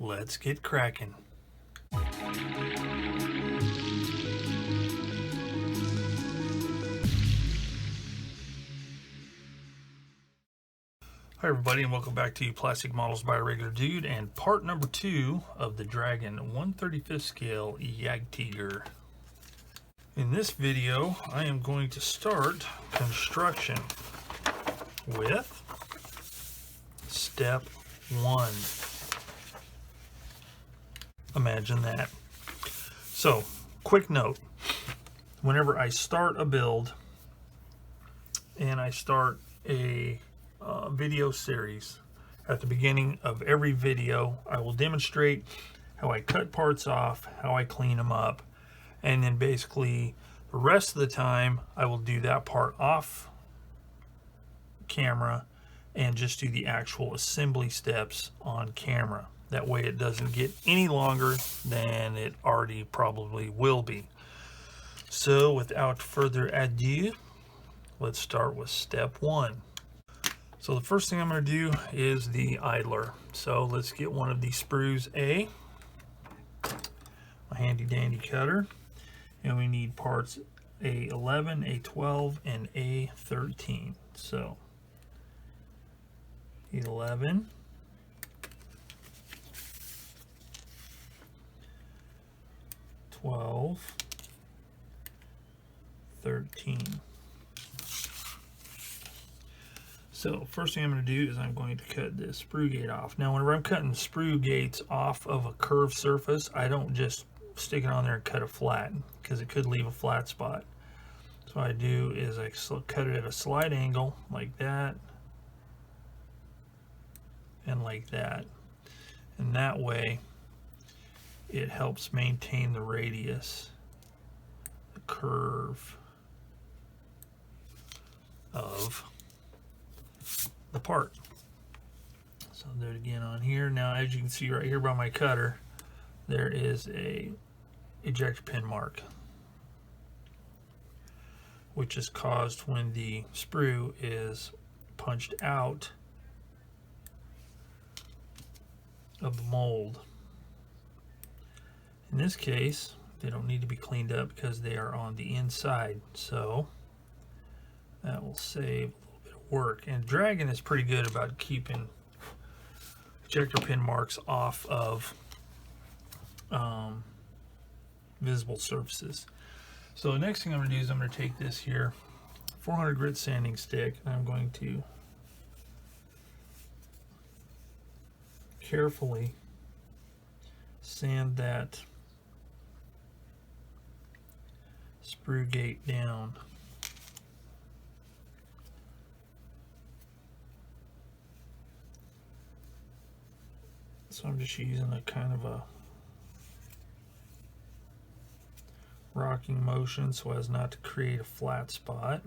let's get cracking. Hi everybody, and welcome back to Plastic Models by a Regular Dude and part number 2 of the Dragon 1/35th scale Jagdtiger. In this video, I am going to start construction with step 1. Imagine that. So, quick note, whenever I start a build and I start a video series, at the beginning of every video I will demonstrate how I cut parts off, how I clean them up, and then basically the rest of the time I will do that part off camera and just do the actual assembly steps on camera. That way it doesn't get any longer than it already probably will be. So without further ado, let's start with step 1. So the first thing I'm going to do is the idler. So let's get one of these sprues A, a handy dandy cutter, and we need parts A11, A12, and A13. So A11, A12, A13. So first thing I'm going to do is I'm going to cut this sprue gate off. Now whenever I'm cutting sprue gates off of a curved surface, I don't just stick it on there and cut it flat, because it could leave a flat spot. So what I do is I cut it at a slight angle like that and like that. And that way it helps maintain the radius, the curve of the part. So I'll do it again on here. Now as you can see right here by my cutter, there is a ejector pin mark, which is caused when the sprue is punched out of the mold. In this case, they don't need to be cleaned up because they are on the inside, so that will save work. And Dragon is pretty good about keeping ejector pin marks off of visible surfaces. So the next thing I'm going to do is I'm going to take this here 400 grit sanding stick, and I'm going to carefully sand that sprue gate down. So I'm just using a kind of a rocking motion so as not to create a flat spot.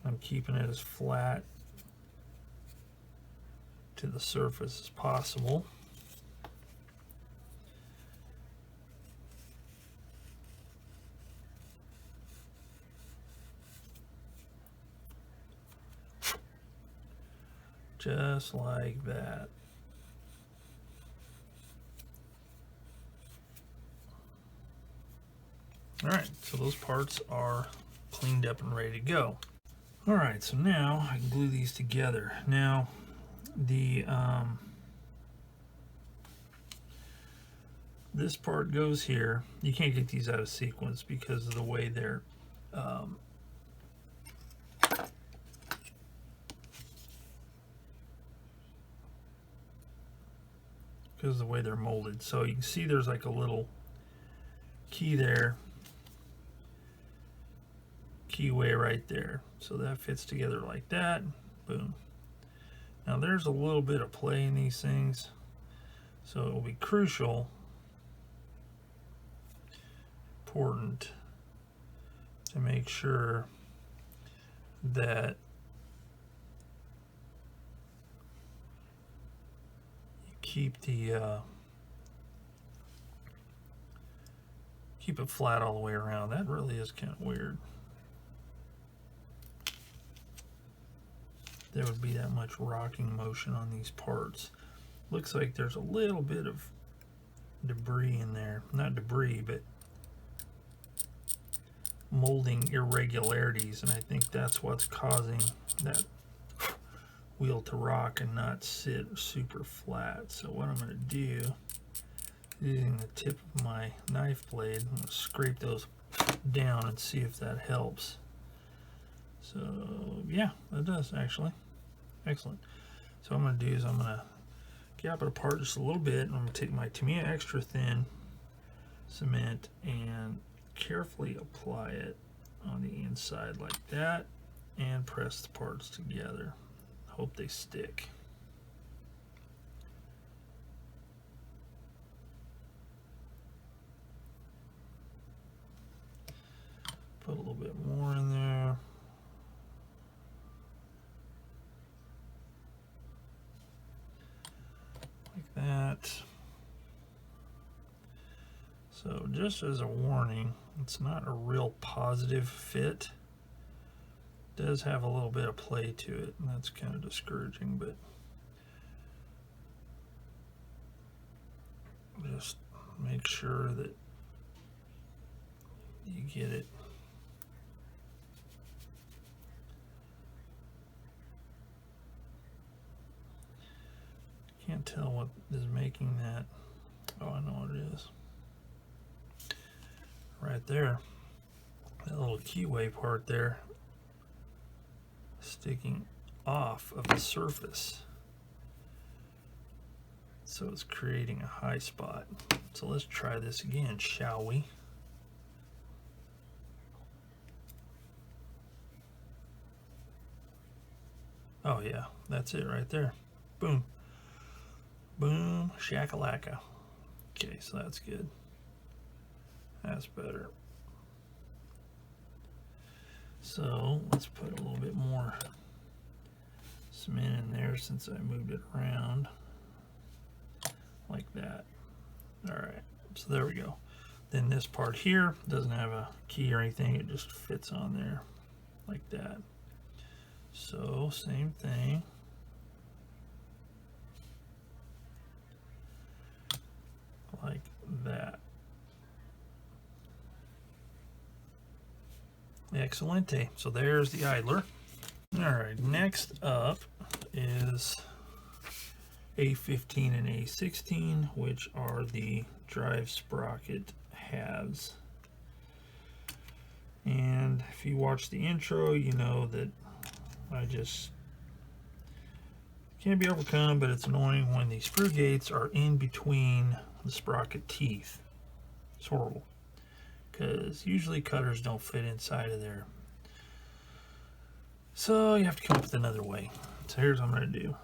I'm keeping it as flat to the surface as possible. Just like that. Alright, so those parts are cleaned up and ready to go. Alright, so now I can glue these together. Now, the this part goes here. You can't get these out of sequence because of the way they're molded. So you can see there's like a little key there, keyway right there. So that fits together like that. Boom. Now there's a little bit of play in these things, so it will be crucial, important to make sure that keep the keep it flat all the way around. That really is kind of weird. there would be that much rocking motion on these parts. Looks like there's a little bit of debris in there. Not debris, but molding irregularities, and I think that's what's causing that wheel to rock and not sit super flat. So what I'm going to do, using the tip of my knife blade, I'm going to scrape those down and see if that helps. So yeah, that does actually. Excellent. So what I'm going to do is I'm going to gap it apart just a little bit, and I'm going to take my Tamiya extra thin cement and carefully apply it on the inside like that, and press the parts together. Hope they stick. Put a little bit more in there. Like that. So just as a warning, it's not a real positive fit. It does have a little bit of play to it, and that's kind of discouraging, but just make sure that you get it. Can't tell what is making that. Oh, I know what it is. Right there, that little keyway part there sticking off of the surface, so it's creating a high spot. So let's try this again, shall we? Oh yeah, that's it right there. Boom, boom, shakalaka. Okay, so that's good. That's better. So let's put a little bit more cement in there since I moved it around like that. All right, so there we go. Then this part here doesn't have a key or anything, it just fits on there like that. So same thing. Like that. Excellente. So there's the idler. All right, next up is A15 and A16, which are the drive sprocket halves. And if you watch the intro, you know that I just can't be overcome, but it's annoying when the screw gates are in between the sprocket teeth. It's horrible, because usually cutters don't fit inside of there. So you have to come up with another way. So here's what I'm going to do.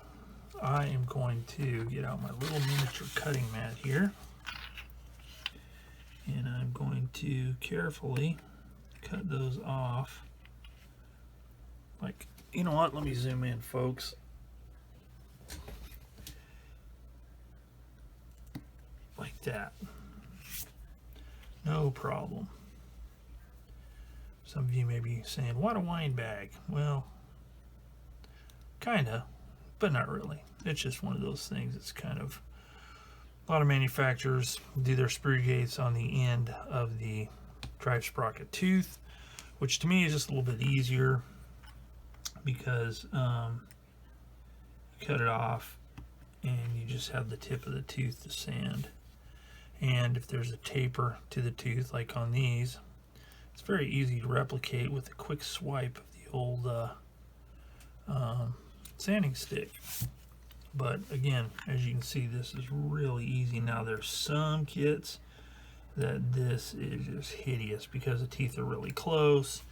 I am going to get out my little miniature cutting mat here, and I'm going to carefully cut those off. Like, you know what, let me zoom in, folks. Like that. No problem. Some of you may be saying, what a wine bag? Well, kinda, but not really. It's just one of those things. It's kind of, a lot of manufacturers do their screw gates on the end of the drive sprocket tooth, which to me is just a little bit easier, because you cut it off and you just have the tip of the tooth to sand. And if there's a taper to the tooth, like on these, it's very easy to replicate with a quick swipe of the old sanding stick. But again, as you can see, this is really easy. Now there's some kits that this is just hideous because the teeth are really close,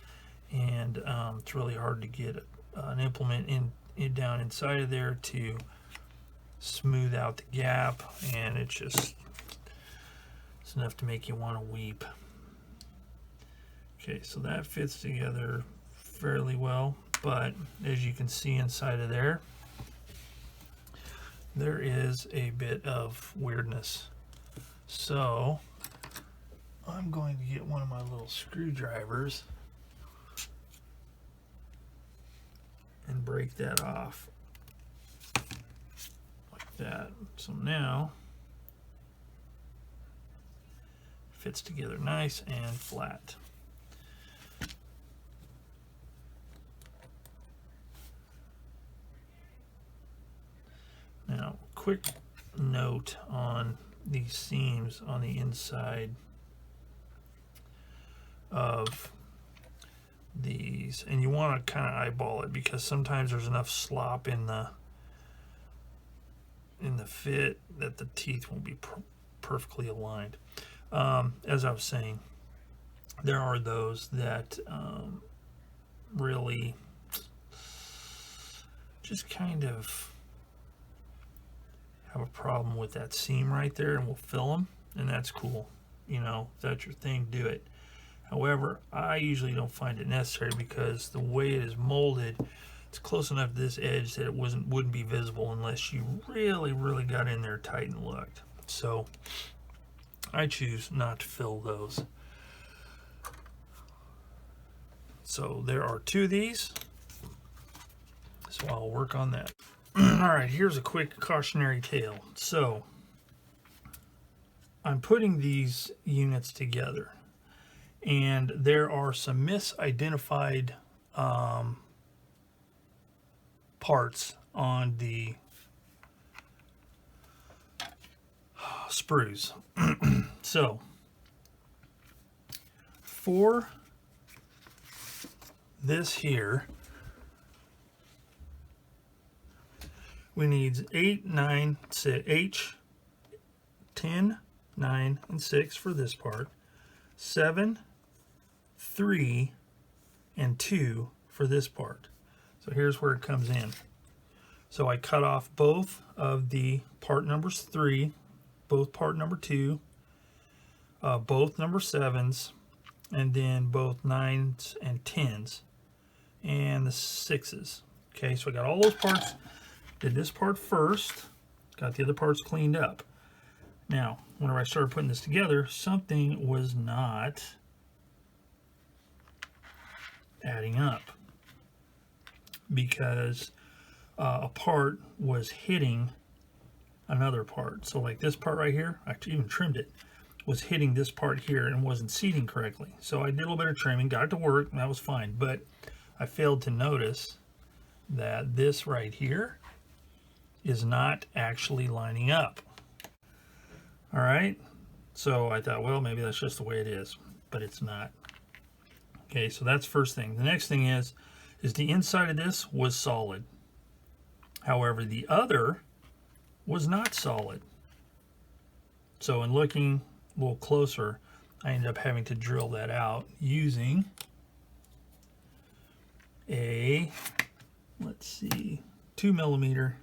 and it's really hard to get an implement in down inside of there to smooth out the gap, and it's enough to make you want to weep. Okay, so that fits together fairly well, but as you can see inside of there, there is a bit of weirdness. So I'm going to get one of my little screwdrivers and and break that off like that. So now fits together nice and flat. Now, quick note on these seams on the inside of these, and you want to kind of eyeball it because sometimes there's enough slop in the fit that the teeth won't be perfectly aligned. As I was saying, there are those that really just kind of have a problem with that seam right there, and will fill them, and that's cool. You know, if that's your thing, do it. However, I usually don't find it necessary because the way it is molded, it's close enough to this edge that it wouldn't be visible unless you really got in there tight and looked. So I choose not to fill those. So there are 2 of these, so I'll work on that. Alright, here's a quick cautionary tale. So I'm putting these units together, and there are some misidentified parts on the sprues. So for this here, we need 8, 9, 6, H, 10, 9, and 6 for this part, 7, 3, and 2 for this part. So here's where it comes in. So I cut off both of the part numbers 3, both part number 2, both number 7s, and then both 9s and 10s, and the 6s. Okay, so I got all those parts. Did this part first, got the other parts cleaned up. Now, whenever I started putting this together, something was not adding up because a part was hitting another part. So like this part right here, I even trimmed it, was hitting this part here and wasn't seating correctly. So I did a little bit of trimming, got it to work, and that was fine. But I failed to notice that this right here is not actually lining up. All right, so I thought, well, maybe that's just the way it is, but it's not. Okay, so that's first thing. The next thing is the inside of this was solid. However, the other was not solid. So in looking a little closer, I ended up having to drill that out using a, let's see, 2mm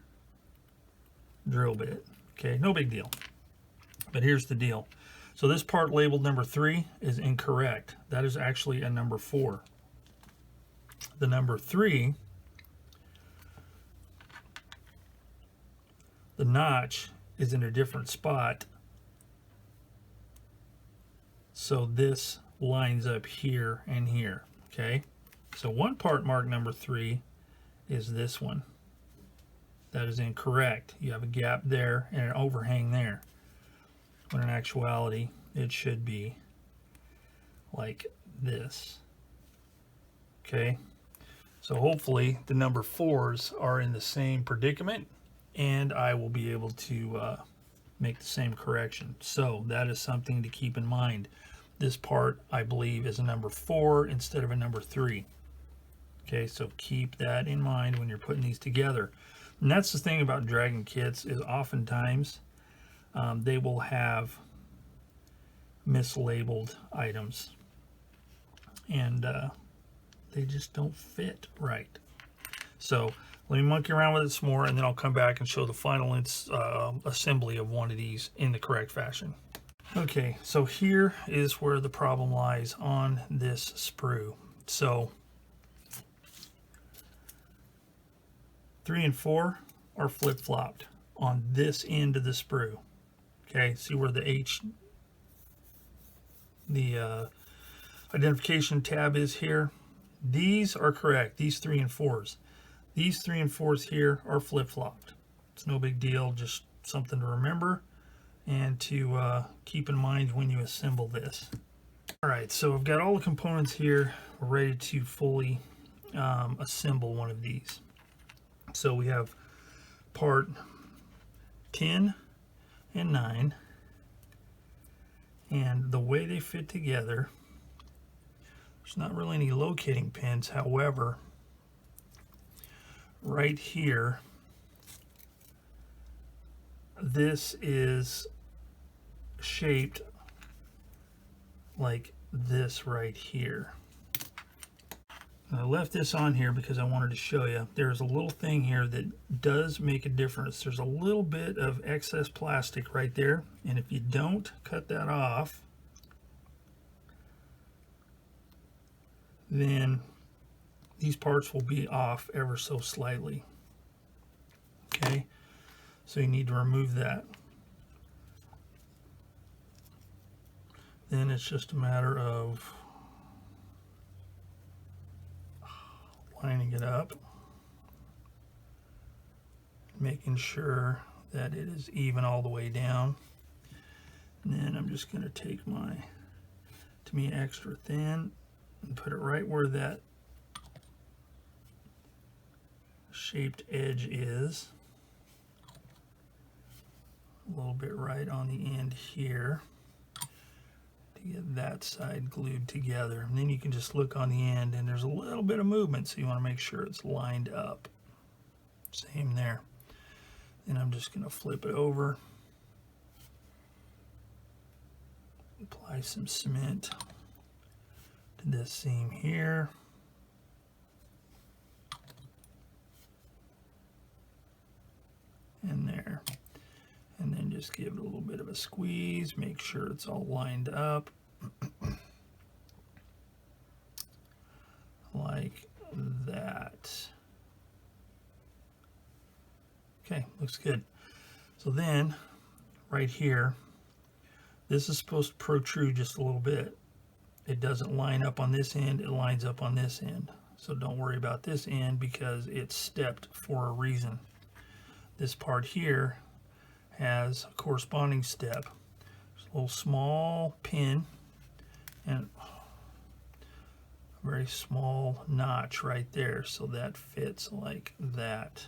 drill bit. Okay, no big deal. But here's the deal. So this part labeled number 3 is incorrect. That is actually a number 4. The number 3, the notch is in a different spot. So this lines up here and here. Okay, so one part marked number 3 is this one. That is incorrect. You have a gap there and an overhang there. When in actuality, it should be like this. Okay, so hopefully the number 4s are in the same predicament, and I will be able to make the same correction. So that is something to keep in mind. This part, I believe, is a number 4 instead of a number 3. Okay, so keep that in mind when you're putting these together. And that's the thing about Dragon kits, is oftentimes they will have mislabeled items, and they just don't fit right. So let me monkey around with it some more, and then I'll come back and show the final assembly of one of these in the correct fashion. Okay, so here is where the problem lies on this sprue. So 3 and 4 are flip-flopped on this end of the sprue. Okay, see where the H, the identification tab is here? These are correct, these 3 and 4s. These 3 and 4s here are flip-flopped. It's no big deal, just something to remember and to keep in mind when you assemble this. Alright, so I've got all the components here ready to fully assemble one of these. So we have part 10 and 9, and the way they fit together, there's not really any locating pins. However, right here, this is shaped like this right here. I left this on here because I wanted to show you. There's a little thing here that does make a difference. There's a little bit of excess plastic right there, and if you don't cut that off, then these parts will be off ever so slightly. Okay, so you need to remove that. Then it's just a matter of lining it up, making sure that it is even all the way down. And then I'm just going to take my, to me, extra thin and put it right where that shaped edge is. A little bit right on the end here to get that side glued together. And then you can just look on the end and there's a little bit of movement, so you want to make sure it's lined up. Same there. Then I'm just going to flip it over, apply some cement to this seam here. And there. And then just give it a little bit of a squeeze, make sure it's all lined up. Like that. Okay, looks good. So then, right here, this is supposed to protrude just a little bit. It doesn't line up on this end, it lines up on this end. So don't worry about this end because it's stepped for a reason. This part here has a corresponding step. There's a little small pin and a very small notch right there, so that fits like that.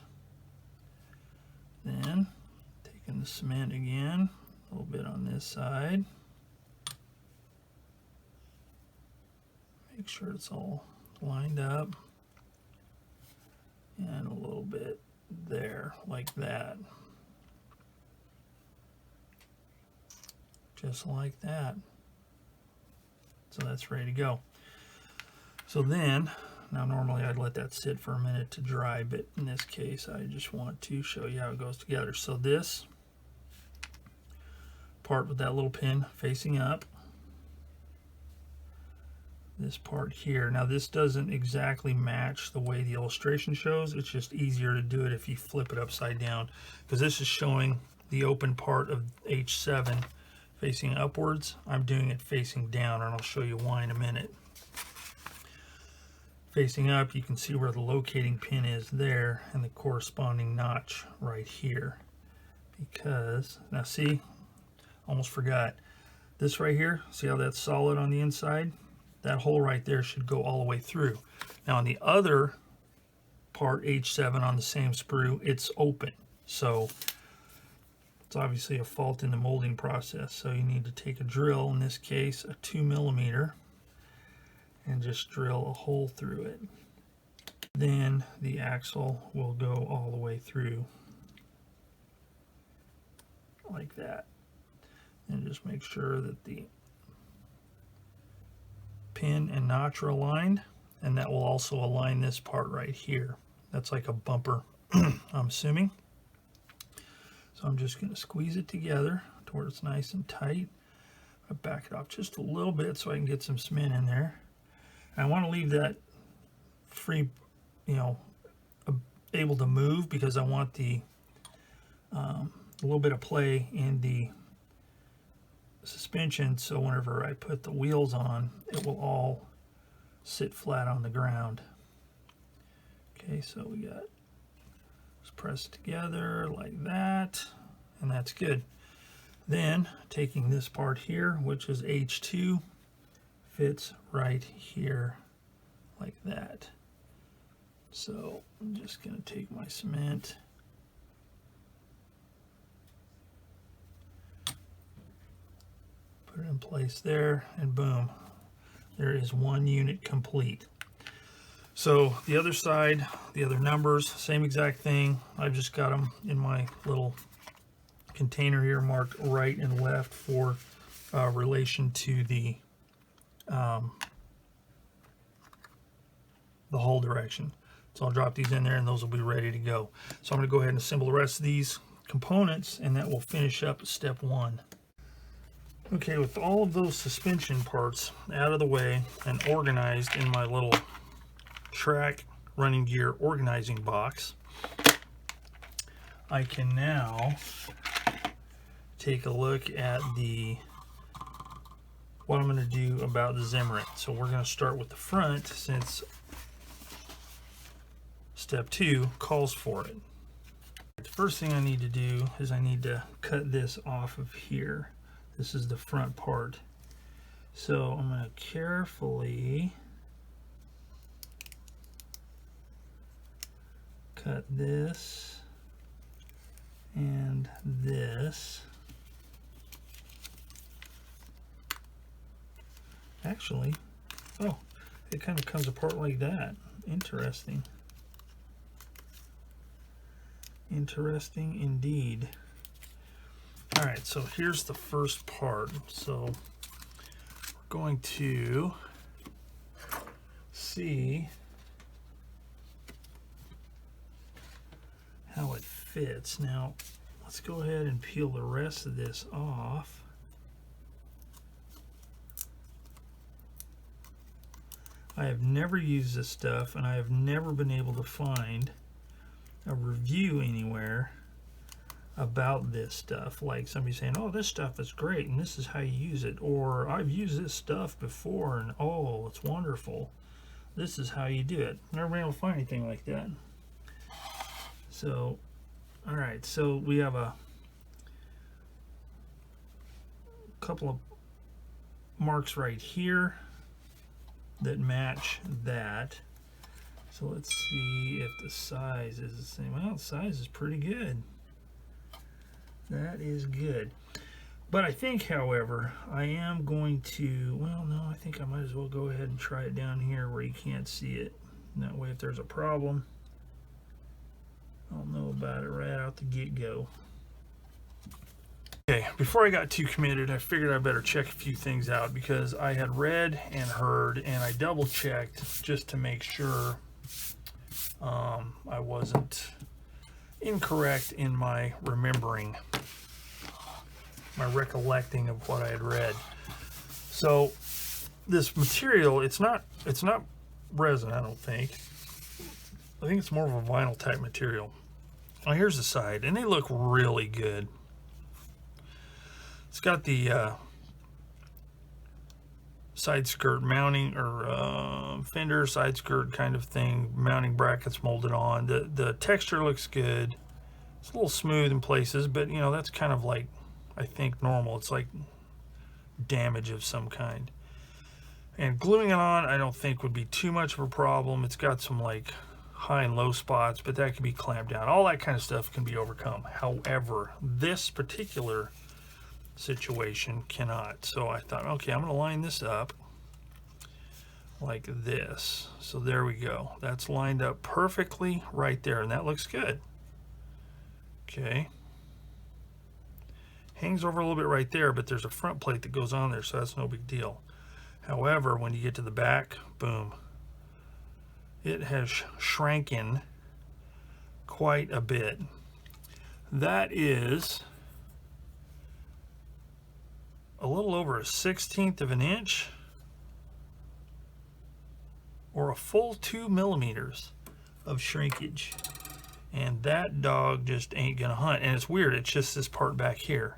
Then taking the cement again, a little bit on this side. Make sure it's all lined up. And a little bit there, like that. Just like that. So that's ready to go. So then, now normally I'd let that sit for a minute to dry, but in this case I just want to show you how it goes together. So this part with that little pin facing up, this part here, now this doesn't exactly match the way the illustration shows. It's just easier to do it if you flip it upside down, because this is showing the open part of H7 facing upwards. I'm doing it facing down, and I'll show you why in a minute. Facing up, you can see where the locating pin is there and the corresponding notch right here. Because, now see, almost forgot, this right here, see how that's solid on the inside? That hole right there should go all the way through. Now on the other part, H7 on the same sprue, it's open. So it's obviously a fault in the molding process. So you need to take a drill, in this case a 2mm, and just drill a hole through it. Then the axle will go all the way through like that. And just make sure that the pin and notch are aligned, and that will also align this part right here. That's like a bumper, I'm assuming. So I'm just going to squeeze it together to where it's nice and tight. I back it off just a little bit so I can get some cement in there. And I want to leave that free, you know, able to move, because I want the a little bit of play in the suspension, so whenever I put the wheels on, it will all sit flat on the ground. Okay, so we got Just press it together like that, and that's good. Then taking this part here, which is H2, fits right here like that. So I'm just going to take my cement, put it in place there, and boom, there is one unit complete. So the other side, the other numbers, same exact thing. I've just got them in my little container here marked right and left for relation to the hole direction. So I'll drop these in there and those will be ready to go. So I'm going to go ahead and assemble the rest of these components, and that will finish up step 1. Okay, with all of those suspension parts out of the way and organized in my little track running gear organizing box, I can now take a look at what I'm going to do about the Zimmerit. So we're going to start with the front, since step 2 calls for it. The first thing I need to do is I need to cut this off of here. This is the front part. So I'm going to carefully cut this and this. Actually, oh, it kind of comes apart like that. Interesting. Interesting indeed. All right, so here's the first part. So we're going to see how it fits. Now, let's go ahead and peel the rest of this off. I have never used this stuff, and I have never been able to find a review anywhere about this stuff. Like somebody saying, oh, this stuff is great and this is how you use it, or I've used this stuff before and oh, it's wonderful, this is how you do it. Never been able to find anything like that. So all right, so we have a couple of marks right here that match that. So let's see if the size is the same. Well, the size is pretty good. That is good. But I think, however, I am going to, well, no, I think I might as well go ahead and try it down here where you can't see it. And that way, if there's a problem, I'll know about it right out the get-go. Okay, before I got too committed, I figured I better check a few things out, because I had read and heard, and I double-checked just to make sure I wasn't incorrect in my remembering, my recollecting of what I had read. So this material, it's not resin, I don't think. I think it's more of a vinyl type material. Oh, here's the side, and they look really good. It's got the side skirt mounting, or fender side skirt kind of thing, mounting brackets molded on. The texture looks good. It's a little smooth in places, but you know, that's kind of like, I think, normal. It's like damage of some kind. And gluing it on, I don't think would be too much of a problem. It's got some like high and low spots, but that can be clamped down. All that kind of stuff can be overcome. However, this particular situation cannot. So I thought, okay, I'm going to line this up like this. So there we go. That's lined up perfectly right there, and that looks good. Okay. Hangs over a little bit right there, but there's a front plate that goes on there, so that's no big deal. However, when you get to the back, boom, it has shranken quite a bit. That is a little over a 1/16 of an inch, or a full 2 millimeters of shrinkage. And that dog just ain't gonna hunt. And it's weird, it's just this part back here.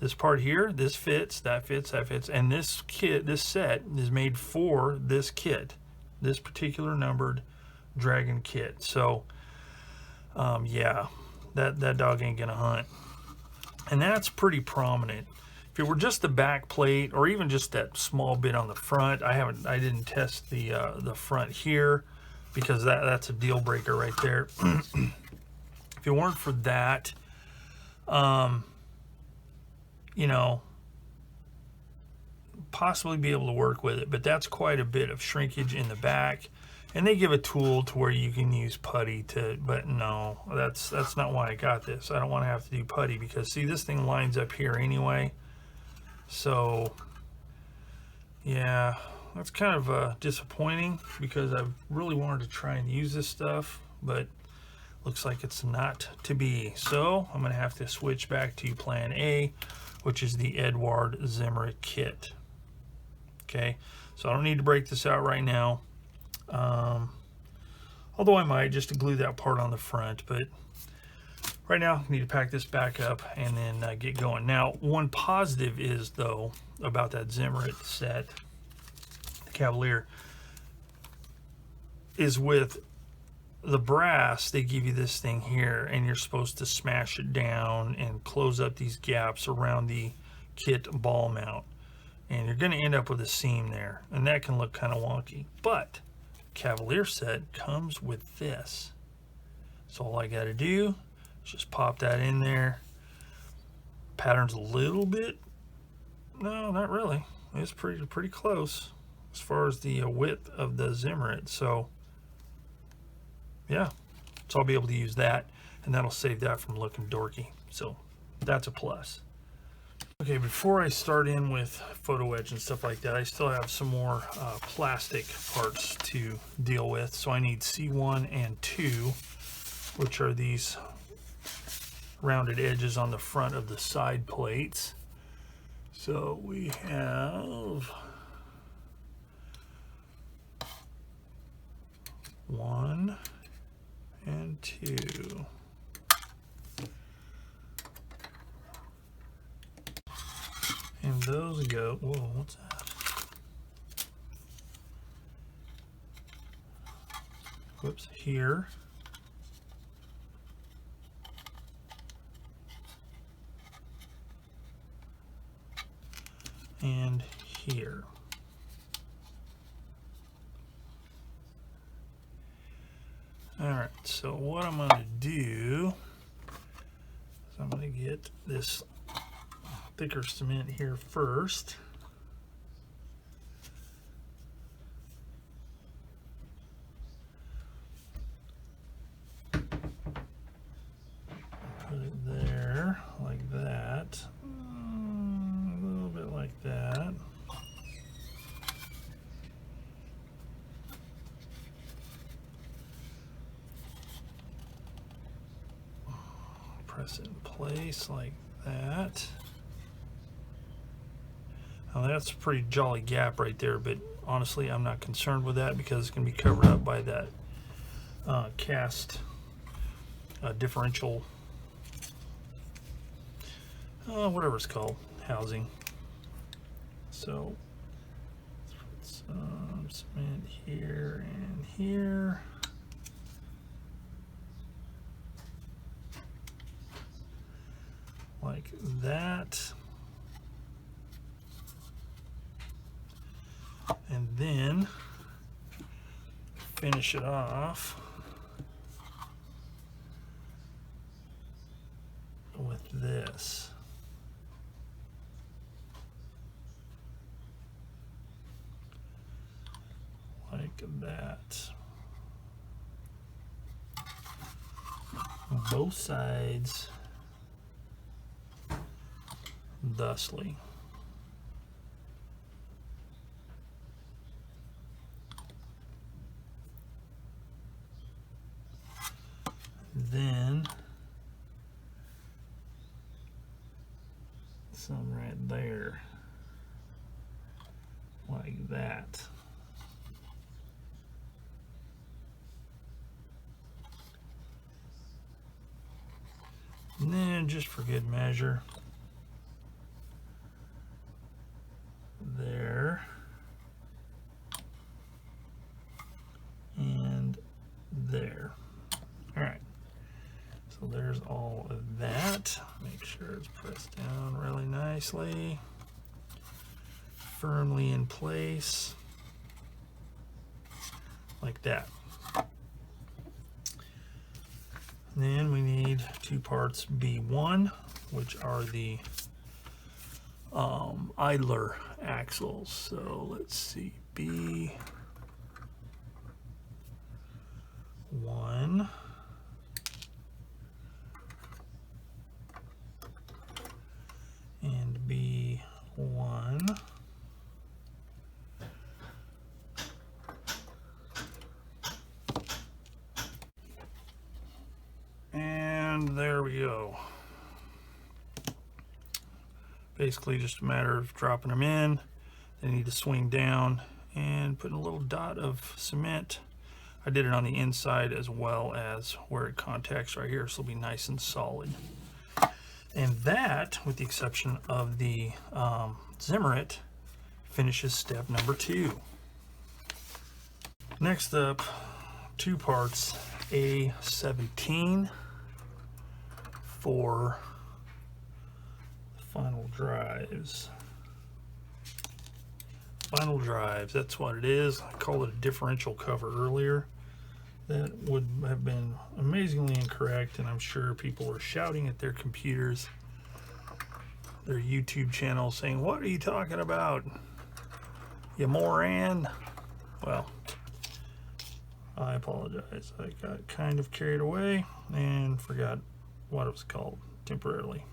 This part here, this fits, that fits, that fits. And this kit, this set is made for this kit, this particular numbered Dragon kit. So yeah, that dog ain't gonna hunt. And that's pretty prominent. If it were just the back plate, or even just that small bit on the front, I didn't test the front here, because that's a deal breaker right there. If it weren't for that, you know, possibly be able to work with it, but that's quite a bit of shrinkage in the back. And they give a tool to where you can use putty to, but no, that's not why I got this. I don't want to have to do putty, because see, this thing lines up here anyway. So yeah, that's kind of disappointing, because I really wanted to try and use this stuff, but looks like it's not to be. So I'm going to have to switch back to plan A, which is the Edward Zimmerit kit. Okay, so I don't need to break this out right now. Although I might, just to glue that part on the front, but right now I need to pack this back up and then get going. Now, one positive is, though, about that Zimmerit set, the Cavalier, is with the brass, they give you this thing here, and you're supposed to smash it down and close up these gaps around the kit ball mount. And you're going to end up with a seam there, and that can look kind of wonky. But Cavalier set comes with this. So all I got to do is just pop that in there. Pattern's a little bit, no, not really. It's pretty close as far as the width of the Zimmerit. So yeah, so I'll be able to use that, and that'll save that from looking dorky. So that's a plus. Okay, before I start in with photo etch and stuff like that, I still have some more plastic parts to deal with. So I need C1 and 2, which are these rounded edges on the front of the side plates. So we have 1 and 2. And those go, whoa, what's that? Whoops, here. And here. All right, so what I'm going to do is I'm going to get this thicker cement here first. Put it there, like that. A little bit like that. Press it in place like that. Now that's a pretty jolly gap right there, but honestly I'm not concerned with that, because it's going to be covered up by that cast differential, whatever it's called, housing. So let's put some cement here and here. Like that. And then finish it off with this. Like that. Both sides thusly. Then some right there, like that. And then, just for good measure, there and there. All right. So there's all of that. Make sure it's pressed down really nicely, firmly in place, like that. And then we need two parts B1, which are the idler axles. So let's see, B1 and B1. And there we go. Basically just a matter of dropping them in. They need to swing down and putting a little dot of cement. I did it on the inside as well as where it contacts right here, so it'll be nice and solid. And that, with the exception of the Zimmerit, finishes step number 2. Next up, two parts A17 for the final drives. Final drives, that's what it is. I called it a differential cover earlier. That would have been amazingly incorrect, and I'm sure people were shouting at their computers, their YouTube channel, saying, "What are you talking about, you moron?" Well, I apologize. I got kind of carried away and forgot what it was called temporarily.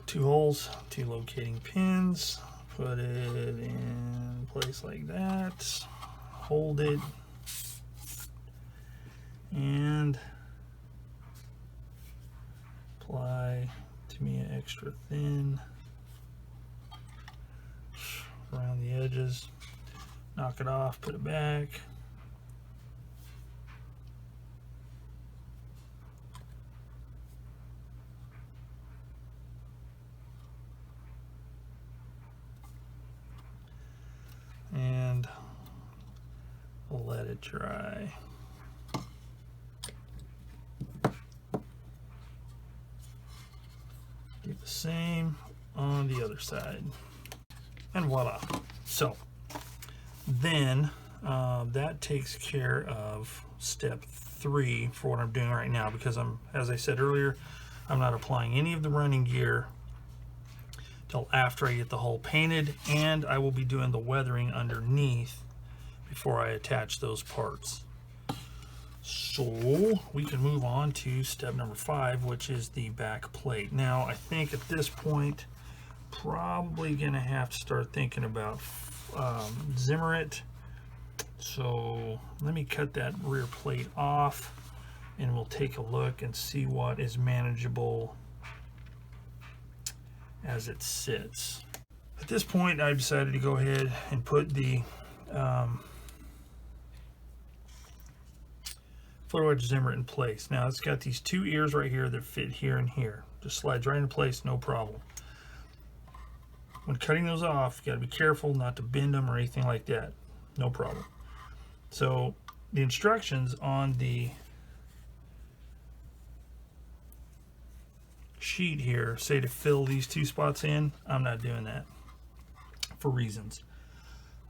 Two holes, two locating pins. Put it in place like that. Hold it. And apply Tamiya extra thin around the edges. Knock it off, put it back. And let it dry. Do the same on the other side. And voila. So then that takes care of step 3 for what I'm doing right now, because as I said earlier, I'm not applying any of the running gear till after I get the hull painted, and I will be doing the weathering underneath before I attach those parts. So we can move on to step number 5, which is the back plate. Now I think at this point probably gonna have to start thinking about Zimmerit. So let me cut that rear plate off and we'll take a look and see what is manageable as it sits. At this point, I've decided to go ahead and put the photo-etch Zimmerit in place. Now it's got these two ears right here that fit here and here. Just slides right into place, no problem. When cutting those off, you got to be careful not to bend them or anything like that. No problem. So the instructions on the sheet here say to fill these two spots in. I'm not doing that for reasons,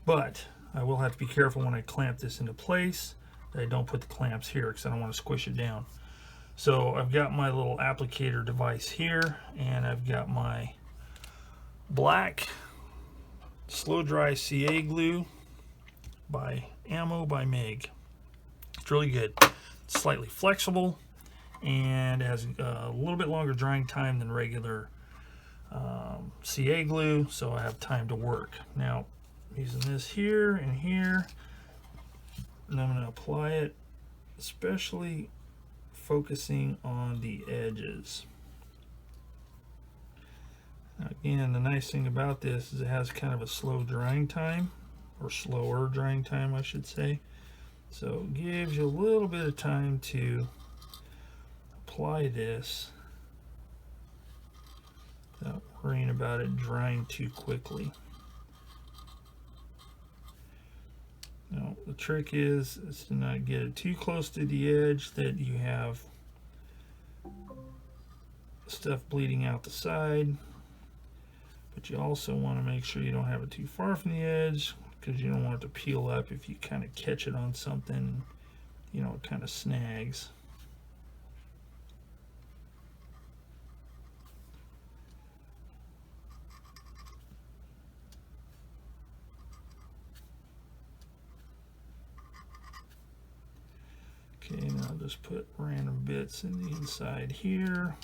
but I will have to be careful when I clamp this into place that I don't put the clamps here because I don't want to squish it down. So I've got my little applicator device here, and I've got my black slow dry CA glue by Meg. It's really good. It's slightly flexible and has a little bit longer drying time than regular CA glue, so I have time to work. Now, using this here and here, and I'm going to apply it, especially focusing on the edges. Now, again, the nice thing about this is it has kind of a slow drying time, or slower drying time, I should say. So it gives you a little bit of time to apply this without worrying about it drying too quickly. Now, The trick is to not get it too close to the edge that you have stuff bleeding out the side, but you also want to make sure you don't have it too far from the edge, because you don't want it to peel up. If you kind of catch it on something, you know, it kind of snags. Okay, now I'll just put random bits in the inside here.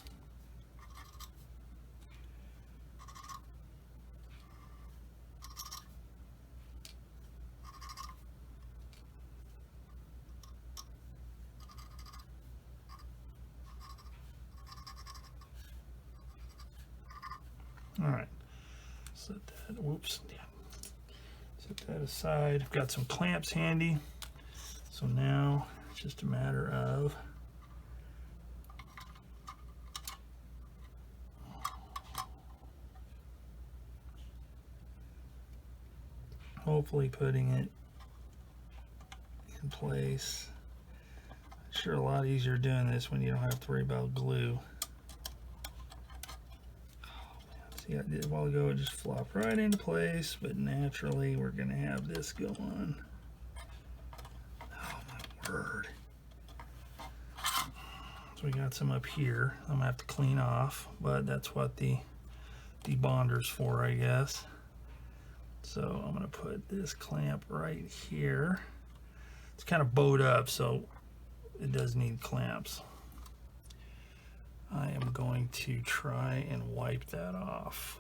All right, set that, whoops, set that aside. I've got some clamps handy, so now it's just a matter of hopefully putting it in place. Sure, a lot easier doing this when you don't have to worry about glue. See, I did a while ago, it just flopped right into place, but naturally we're gonna have this go on. Oh my word. So we got some up here I'm gonna have to clean off, but that's what the debonder's for, I guess. So I'm gonna put this clamp right here. It's kind of bowed up, so it does need clamps. I am going to try and wipe that off.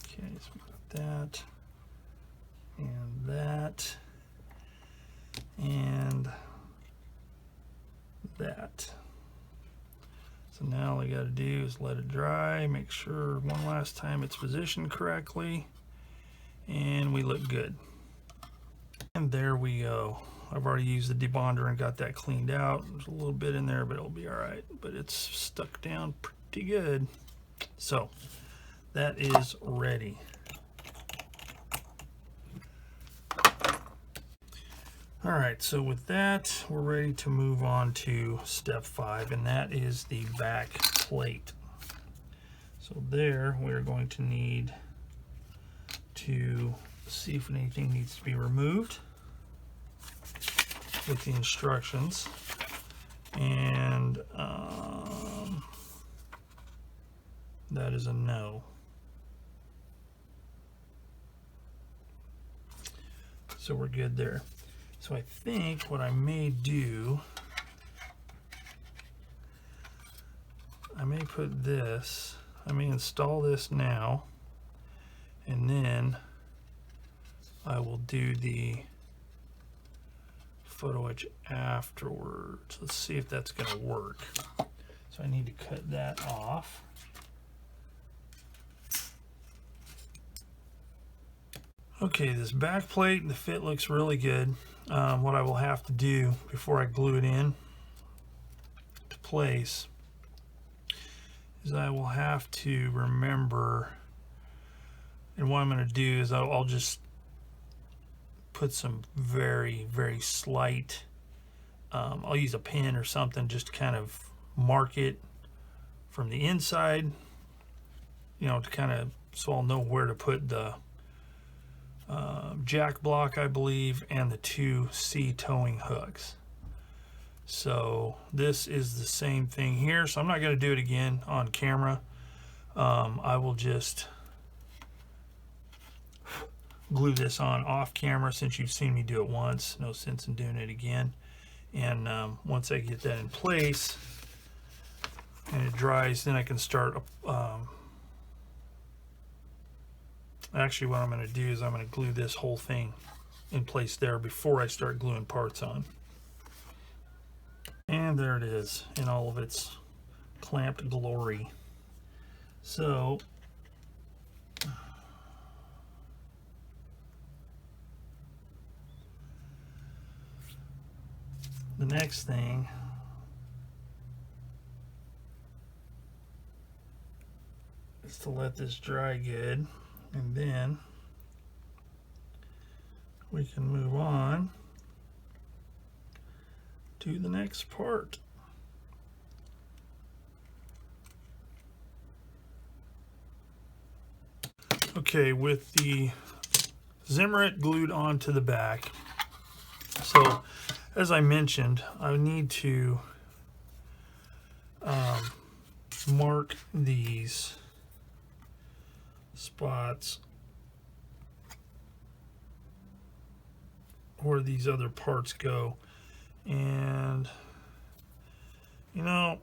Okay, so we got that. And that, and that. So now all I got to do is let it dry, make sure one last time it's positioned correctly, and we look good. And there we go. I've already used the debonder and got that cleaned out. There's a little bit in there, but it'll be all right. But it's stuck down pretty good. So that is ready. All right, so with that, we're ready to move on to step 5, and that is the back plate. So there, we're going to need to see if anything needs to be removed with the instructions. And that is a no. So we're good there. So I think what I may do, I may put this, I may install this now, and then I will do the photo etch afterwards. Let's see if that's going to work. So I need to cut that off. Okay, this back plate, the fit looks really good. What I will have to do before I glue it in to place is I will have to remember, and what I'm going to do is I'll just put some very, very slight, I'll use a pen or something just to kind of mark it from the inside, you know, to kind of, so I'll know where to put the jack block, I believe, and the 2 C towing hooks. So this is the same thing here, so I'm not going to do it again on camera. I will just glue this on off camera since you've seen me do it once. No sense in doing it again. And once I get that in place and it dries, then I can start actually, what I'm going to do is I'm going to glue this whole thing in place there before I start gluing parts on. And there it is in all of its clamped glory. So the next thing is to let this dry good, and then we can move on to the next part. Okay, with the Zimmerit glued onto the back, so as I mentioned, I need to mark these spots where these other parts go. And you know,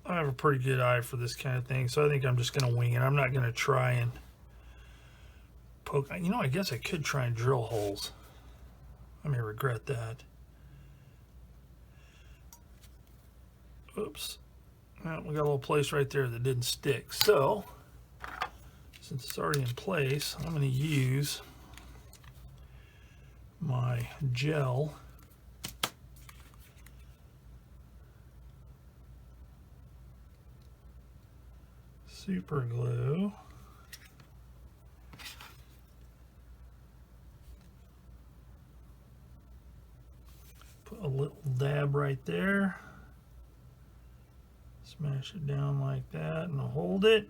I have a pretty good eye for this kind of thing, so I think I'm just going to wing it. I'm not going to try and poke. You know, I guess I could try and drill holes. I may regret that. Oops. Well, we got a little place right there that didn't stick. So, since it's already in place, I'm going to use my gel super glue. Put a little dab right there. Smash it down like that and hold it.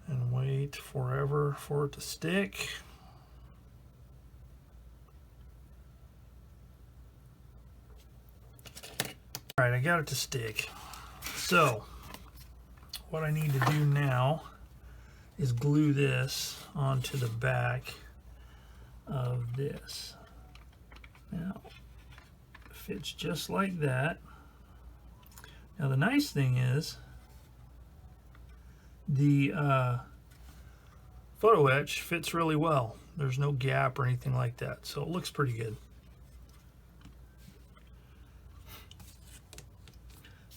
And wait forever for it to stick. All right, I got it to stick. So what I need to do now is glue this onto the back of this. Now, it fits just like that. Now the nice thing is the photo etch fits really well. There's no gap or anything like that, so it looks pretty good.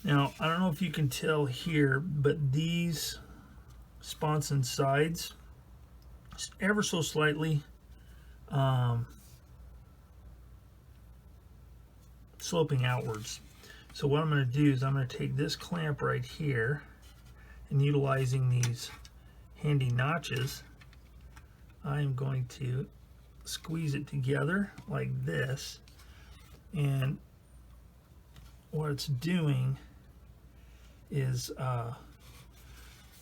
Now, I don't know if you can tell here, but these sponson sides, ever so slightly sloping outwards. So what I'm going to do is I'm going to take this clamp right here, and utilizing these handy notches, I'm going to squeeze it together like this, and what it's doing is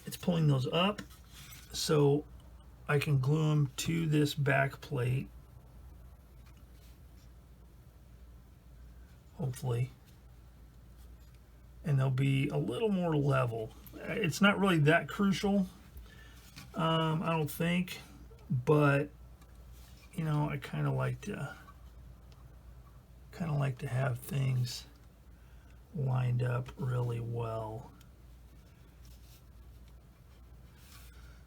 it's pulling those up so I can glue them to this back plate, hopefully, and they'll be a little more level. It's not really that crucial, I don't think, but you know, I kind of like to have things lined up really well.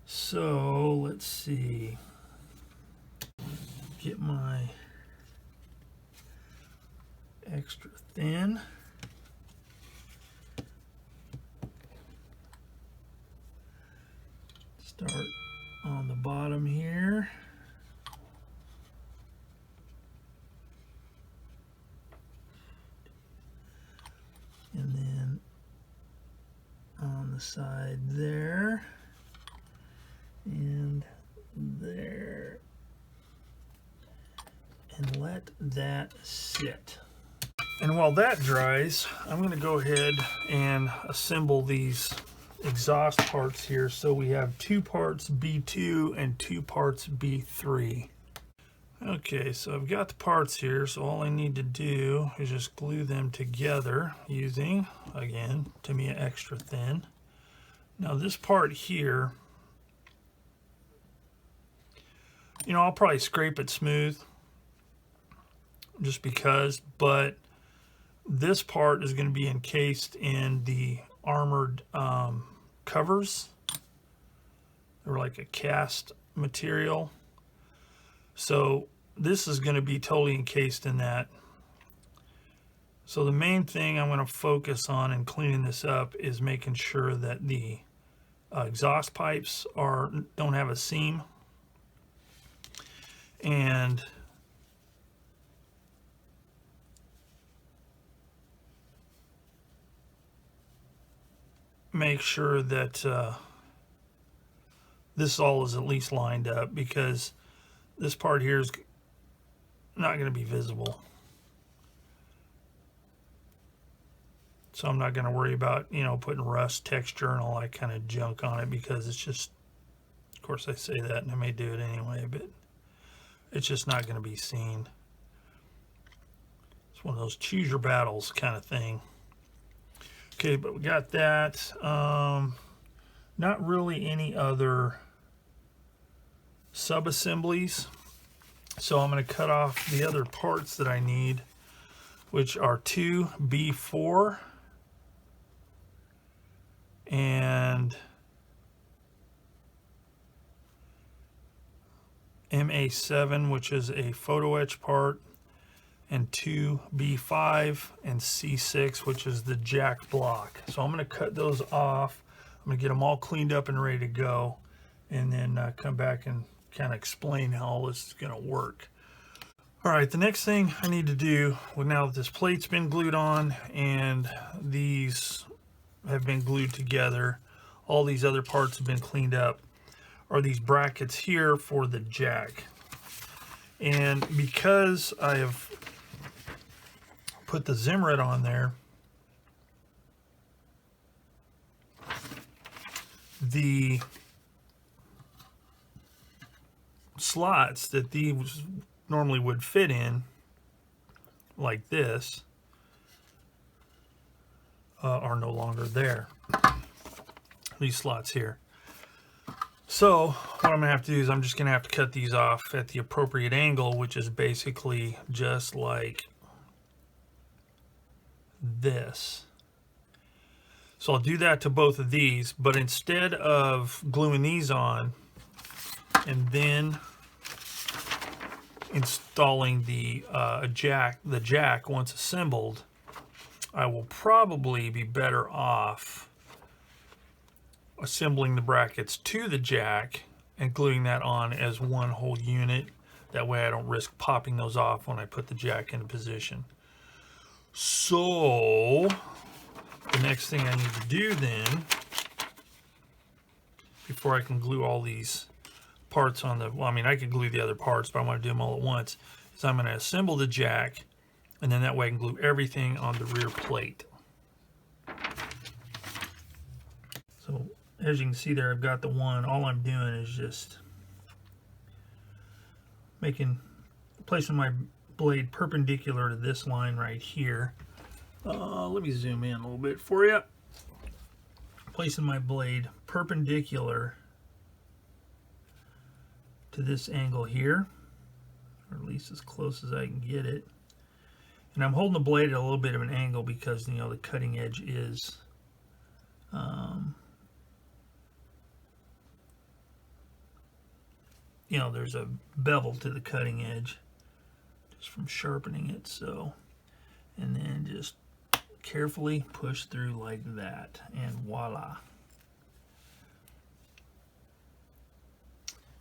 So let's see, get my extra thin. Start on the bottom here. And then on the side there and there, and let that sit. And while that dries, I'm going to go ahead and assemble these exhaust parts here. So we have 2 parts B2 and 2 parts B3. Okay, so I've got the parts here, so all I need to do is just glue them together using, again, Tamiya extra thin. Now this part here, you know, I'll probably scrape it smooth just because, but this part is going to be encased in the armored covers. They're like a cast material. So this is going to be totally encased in that. So the main thing I'm going to focus on in cleaning this up is making sure that the exhaust pipes don't have a seam, and make sure that this all is at least lined up, because this part here is not going to be visible. So I'm not going to worry about, you know, putting rust texture and all that kind of junk on it, because it's just, of course I say that and I may do it anyway, but it's just not going to be seen. It's one of those choose your battles kind of thing. Okay, but we got that. Not really any other sub-assemblies. So I'm going to cut off the other parts that I need, which are 2B4 and MA7, which is a photo etch part, and 2B5 and C6, which is the jack block. So I'm going to cut those off. I'm going to get them all cleaned up and ready to go, and then come back and kind of explain how all this is going to work. All right, the next thing I need to do, well, now that this plate's been glued on and these have been glued together, all these other parts have been cleaned up, are these brackets here for the jack. And because I have put the Zimmerit on there, the slots that these normally would fit in, like this, are no longer there. These slots here. So what I'm gonna have to do is I'm just gonna have to cut these off at the appropriate angle, which is basically just like this. So I'll do that to both of these, but instead of gluing these on and then installing the jack once assembled, I will probably be better off assembling the brackets to the jack and gluing that on as one whole unit. That way I don't risk popping those off when I put the jack into position. So the next thing I need to do then, before I can glue all these parts on the, well, I mean, I could glue the other parts, but I want to do them all at once, is I'm going to assemble the jack, and then that way I can glue everything on the rear plate. So as you can see there, I've got the one. All I'm doing is just placing my blade perpendicular to this line right here. Let me zoom in a little bit for you. Placing my blade perpendicular to this angle here, or at least as close as I can get it. And I'm holding the blade at a little bit of an angle because, you know, the cutting edge is you know, there's a bevel to the cutting edge just from sharpening it. So, and then just carefully push through like that, and voila,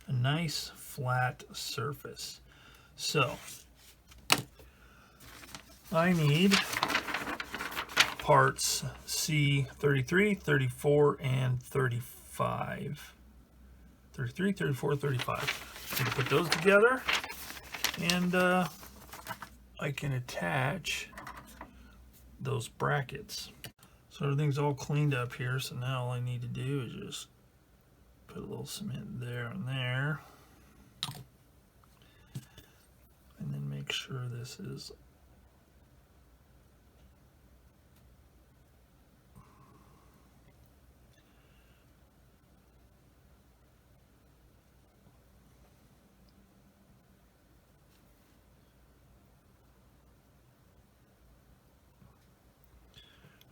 a nice flat surface. So I need parts C33, 34, and 35. 33, 34, 35. I'm going to put those together, and I can attach those brackets. So everything's all cleaned up here, so now all I need to do is just put a little cement there and there, and then make sure this is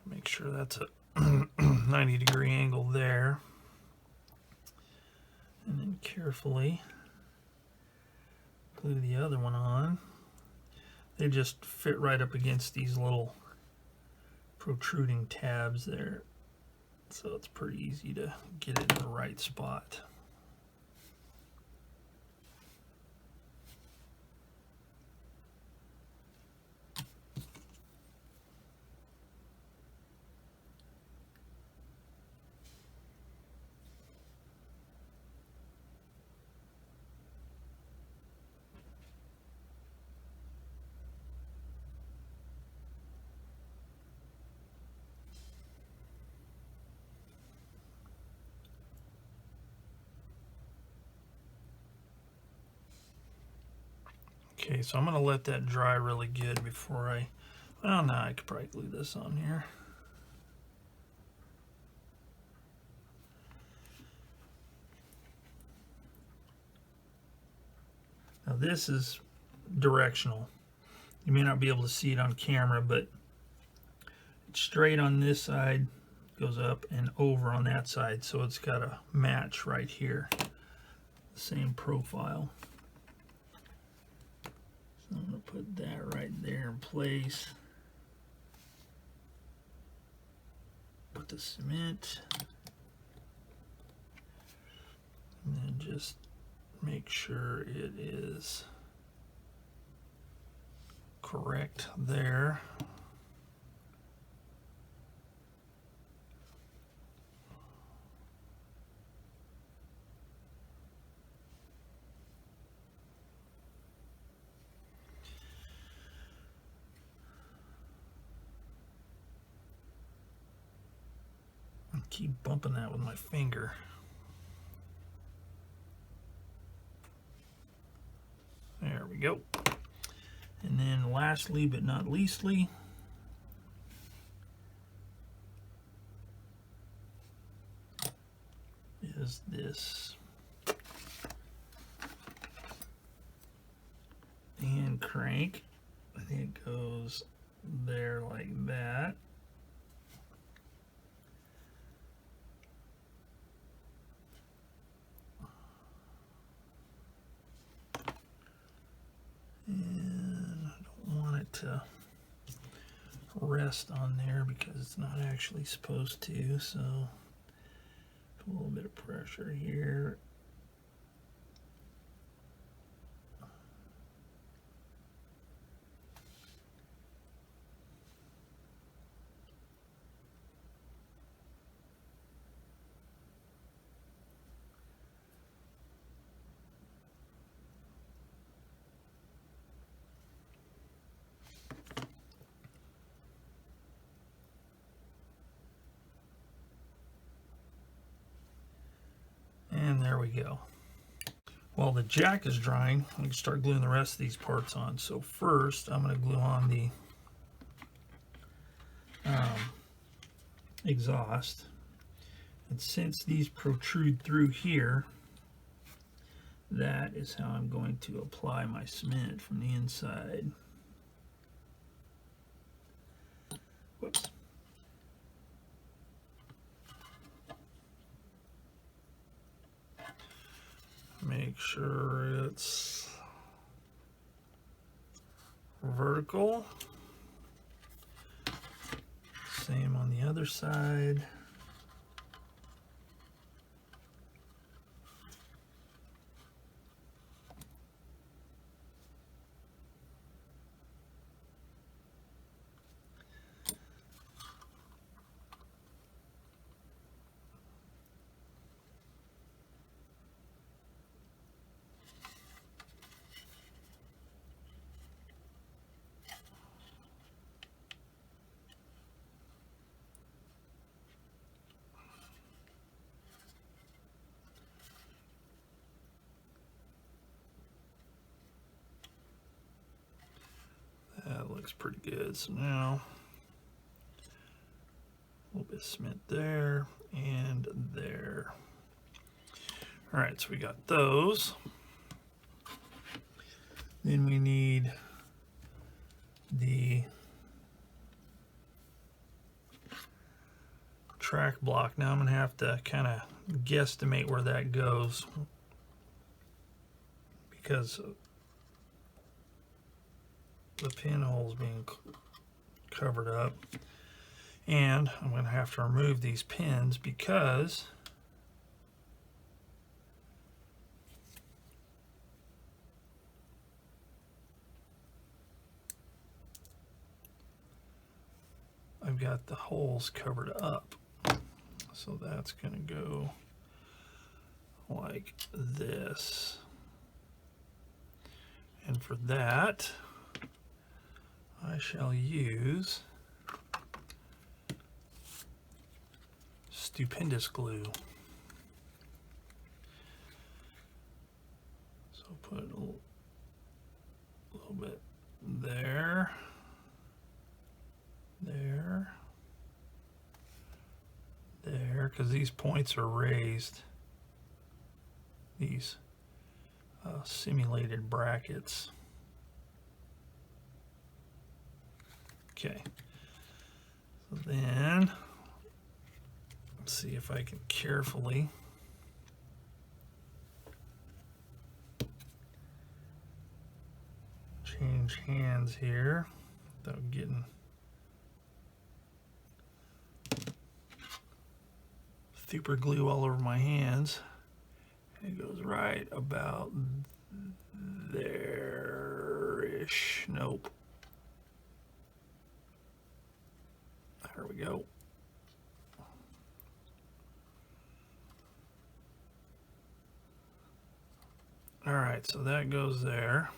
make sure that's a 90-degree angle there, and then carefully glue the other one on. They just fit right up against these little protruding tabs there, so it's pretty easy to get it in the right spot. Okay, so I'm going to let that dry really good before well, no, I could probably glue this on here. Now this is directional. You may not be able to see it on camera, but it's straight on this side, goes up and over on that side, so it's got a match right here, the same profile. So I'm going to put that right there in place. Put the cement, and then just make sure it is correct there. Keep bumping that with my finger. There we go. And then lastly but not leastly, is this hand crank. I think it goes there like that. And I don't want it to rest on there because it's not actually supposed to, so put a little bit of pressure here. And there we go. While the jack is drying, I can start gluing the rest of these parts on. So first, I'm going to glue on the exhaust. And since these protrude through here, that is how I'm going to apply my cement from the inside. Whoops. Make sure it's vertical. Same on the other side. That looks pretty good. So now a little bit of cement there and there. All right, so we got those. Then we need the track block. Now I'm going to have to kind of guesstimate where that goes because the pinhole's being covered up. And I'm going to have to remove these pins because I've got the holes covered up. So that's going to go like this. And for that, I shall use stupendous glue. So put a little bit there, there, there, because these points are raised. These simulated brackets. Okay. So then, let's see if I can carefully change hands here without getting super glue all over my hands. It goes right about there-ish. Nope. There we go. All right, so that goes there.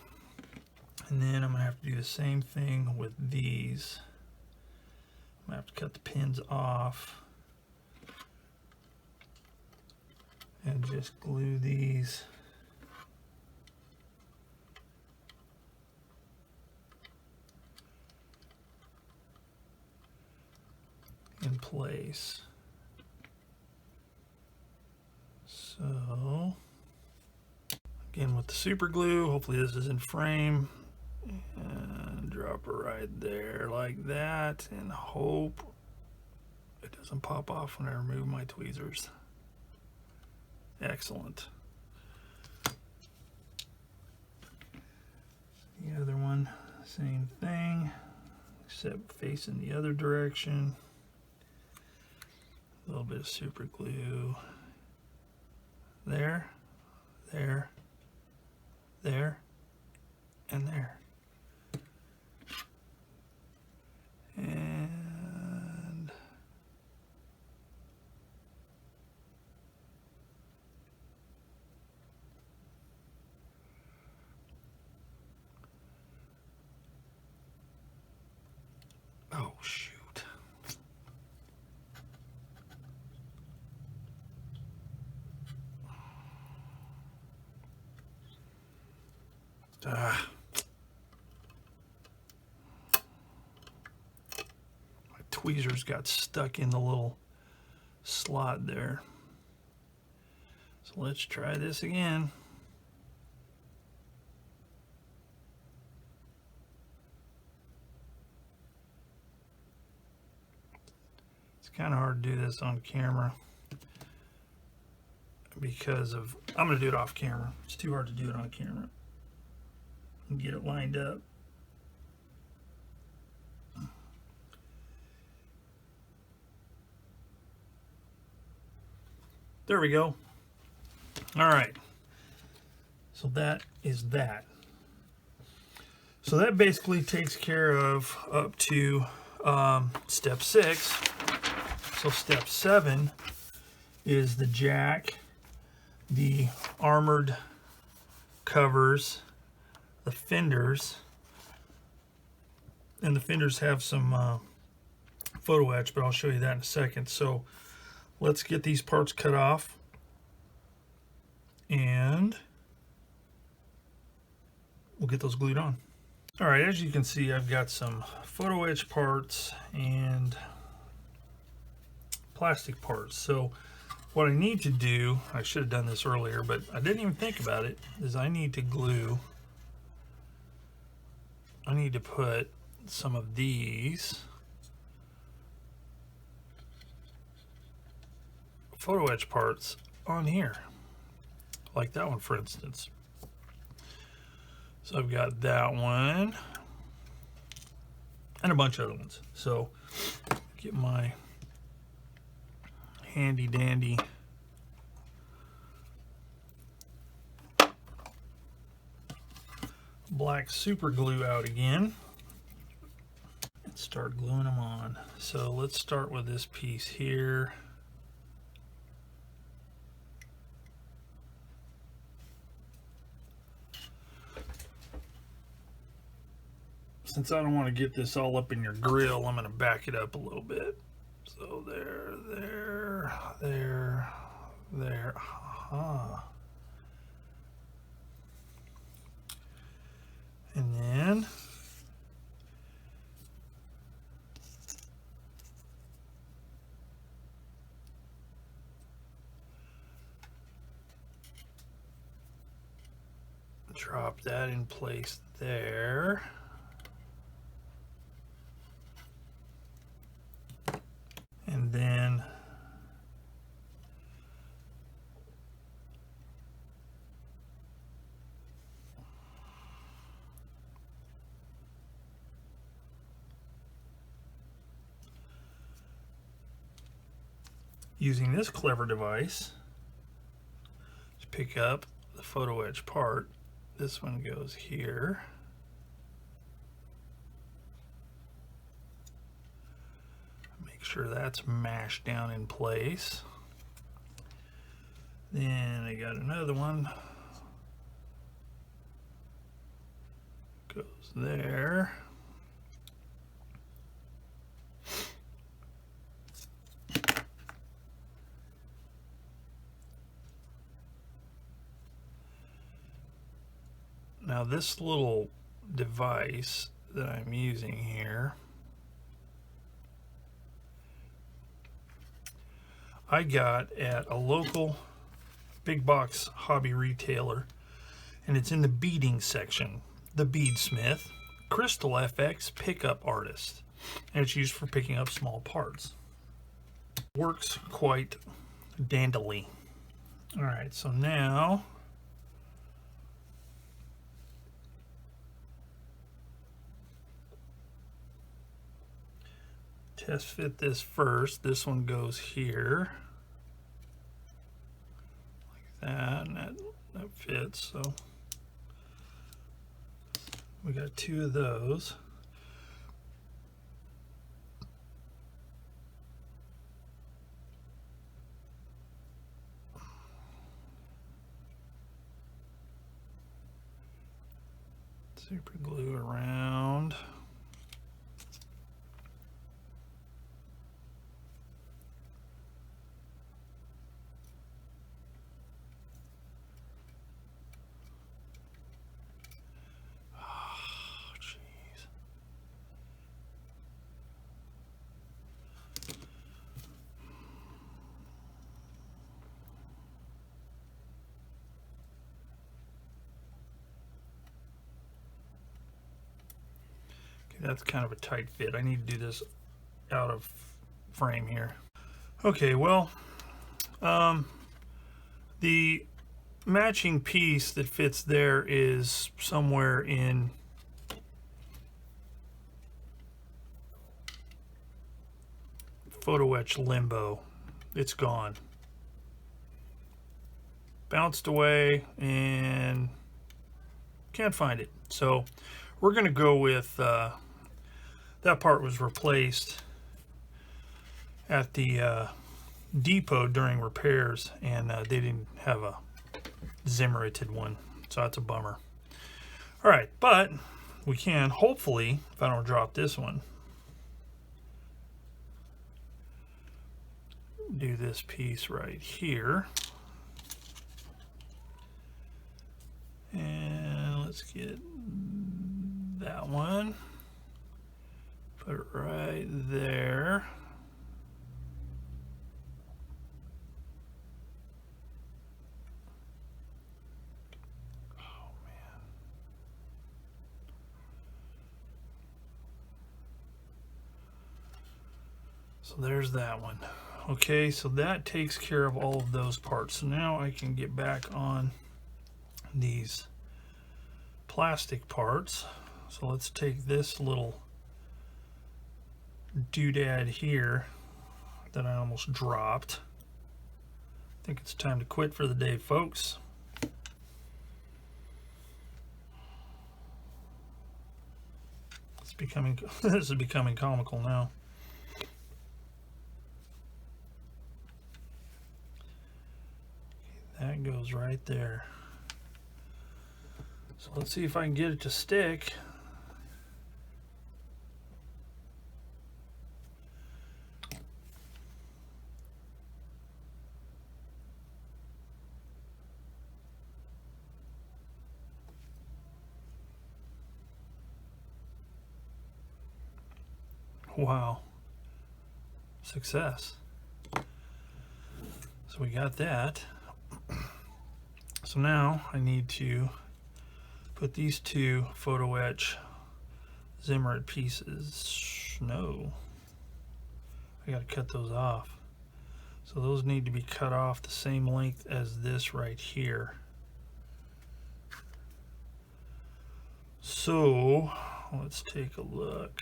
And then I'm gonna have to do the same thing with these. I'm gonna have to cut the pins off and just glue these in place. So again with the super glue, hopefully this is in frame, and drop it right there like that, and hope it doesn't pop off when I remove my tweezers. Excellent. The other one, same thing, except facing the other direction. A little bit of super glue there, there, there, and there. And oh shoot. My tweezers got stuck in the little slot there. So let's try this again. It's kind of hard to do this on camera because of, I'm going to do it off camera. It's too hard to do it on camera and get it lined up. There we go. All right. So that is that. So that basically takes care of up to step 6. So step 7 is the jack, the armored covers, the fenders, and the fenders have some photo etch, but I'll show you that in a second. So let's get these parts cut off, and we'll get those glued on. All right, as you can see, I've got some photo etch parts and plastic parts. So what I need to do, I should have done this earlier, but I didn't even think about it, is I need to glue, I need to put some of these photo etch parts on here, like that one for instance. So I've got that one and a bunch of other ones. So Get my handy dandy black super glue out again and start gluing them on. So let's start with this piece here. Since I don't want to get this all up in your grill, I'm going to back it up a little bit. So there, there, there, there. Aha. And then drop that in place there. And then using this clever device to pick up the photo etch part, this one goes here. Make sure that's mashed down in place. Then I got another one. Goes there. Now this little device that I'm using here, I got at a local big box hobby retailer, and it's in the beading section. The Beadsmith Crystal FX Pickup Artist, and it's used for picking up small parts. Works quite dandily. All right, so now test fit this first. This one goes here like that, and that fits. So we got two of those. Super glue around. That's kind of a tight fit. I need to do this out of frame here. Okay, well, the matching piece that fits there is somewhere in photo etch limbo. It's gone. Bounced away and can't find it. So we're going to go with that part was replaced at the depot during repairs, and they didn't have a Zimmerited one, so that's a bummer. All right, but we can hopefully, if I don't drop this one, do this piece right here, and let's get that one. Put it right there. Oh man. So there's that one. Okay, so that takes care of all of those parts. So now I can get back on these plastic parts. So let's take this little doodad here that I almost dropped. I think it's time to quit for the day, folks. It's becoming this is becoming comical now. That goes right there. So let's see if I can get it to stick. Wow. Success. So we got that. So now I need to put these two photo-etch Zimmerit pieces. No. I gotta cut those off. So those need to be cut off the same length as this right here. So let's take a look.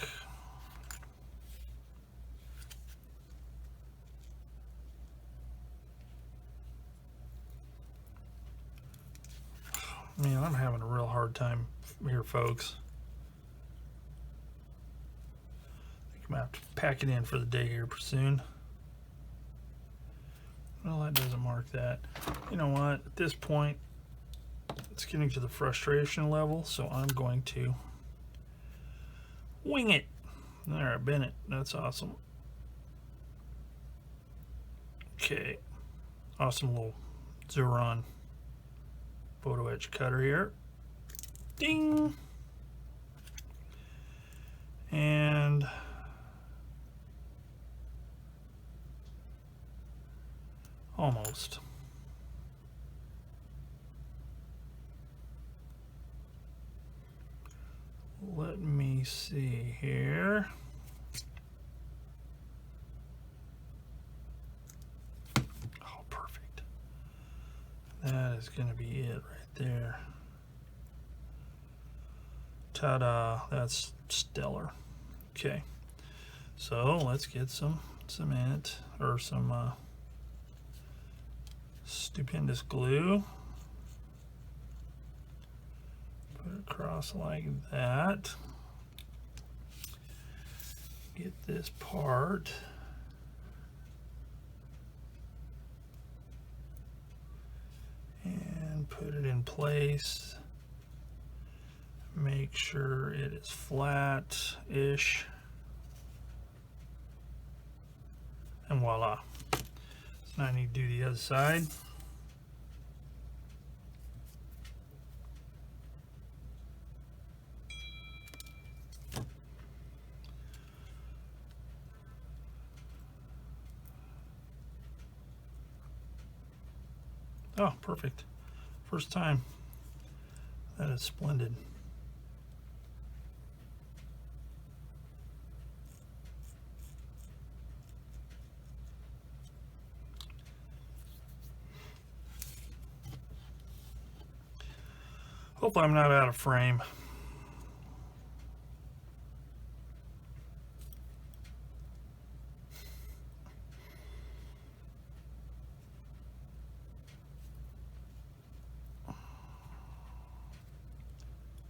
Man, I'm having a real hard time here, folks. I think I'm gonna have to pack it in for the day here soon. Well, that doesn't mark that. You know what? At this point, it's getting to the frustration level, so I'm going to wing it. All right, Bennett, that's awesome. Okay, awesome little Zimmerit photo etch cutter here. Ding! And almost. Let me see here. Oh, perfect. That is going to be it right there. Ta-da, that's stellar. Okay, so let's get some cement or some stupendous glue. Put it across like that. Get this part. And put it in place. Make sure it is flat-ish. And voila. So now I need to do the other side. Oh, perfect. First time. That is splendid. Hope I'm not out of frame.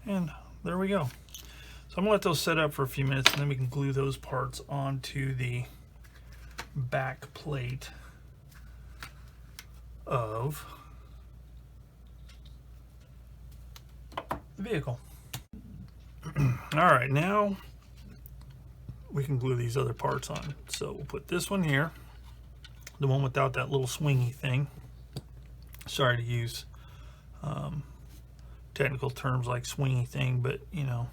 And there we go. So I'm gonna let those set up for a few minutes and then we can glue those parts onto the back plate of the vehicle. All right, now we can glue these other parts on. So we'll put this one here, the one without that little swingy thing. Sorry to use technical terms like swingy thing, but you know,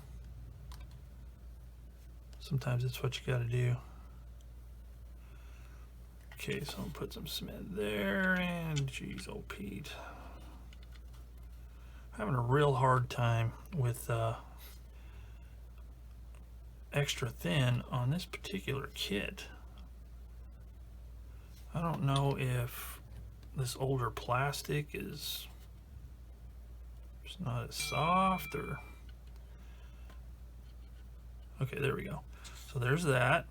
sometimes it's what you got to do. Okay, so I'll put some cement there, and geez, oh Pete, having a real hard time with extra thin on this particular kit. I don't know if this older plastic is just not as soft or... Okay, there we go. So there's that.